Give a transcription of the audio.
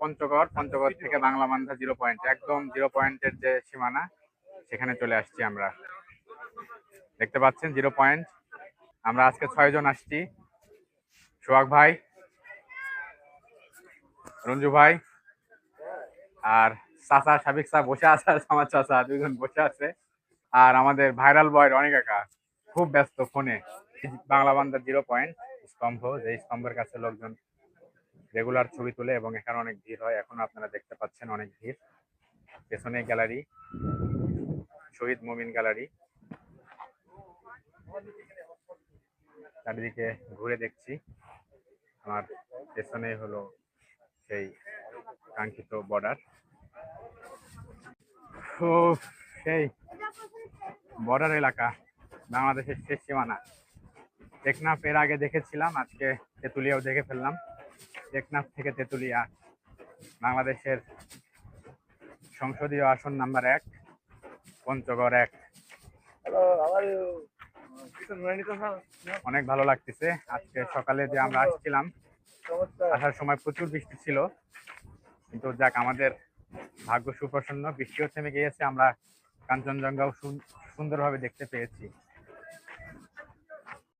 পঞ্চগড়, পঞ্চগড় থেকে বাংলা বান্ধা 0 পয়েন্ট, একদম 0 পয়েন্টের যে সীমানা সেখানে চলে আসছি আমরা। দেখতে পাচ্ছেন 0 পয়েন্ট। আমরা আজকে 6 জন আসছি, সোহাগ ভাই, রঞ্জু ভাই, আর চাচা সাবিক চা বসে আছে, আর আমার চাচা 2 জন বসে আছে, আর আমাদের ভাইরাল বয় অনেক একা খুব ব্যস্ত ফোনে। বাংলা বান্ধার 0 পয়েন্ট স্তম্ভ, যে স্তম্ভের কাছে লোকজন রেগুলার ছবি তোলে এবং এখানে অনেক ভিড় হয়। এখন আপনারা দেখতে পাচ্ছেন অনেক ভিড়। পেছনে গ্যালারি, শহীদ মুমিন গ্যালারি। চারিদিকে ঘুরে দেখছি, আমার পেছনে হলো সেই কাঙ্ক্ষিত বর্ডার। ও সেই বর্ডার এলাকা, বাংলাদেশের শেষ সীমানা। টেকনাফ এর আগে দেখেছিলাম, আজকে তেঁতুলিয়াও দেখে ফেললাম। টেকনাফ থেকে তেঁতুলিয়া বাংলাদেশের সংসদীয় আসন নাম্বার 1, পঞ্চগড় 1। অনেক ভালো লাগতেছে। আজকে সকালে যে আমরা আসছিলাম, আসার সময় প্রচুর বৃষ্টি ছিল, কিন্তু যাক আমাদের ভাগ্য সুপ্রসন্ন, বৃষ্টিও থেমে গিয়েছে, আমরা কাঞ্চনজঙ্ঘাও সুন্দরভাবে দেখতে পেয়েছি।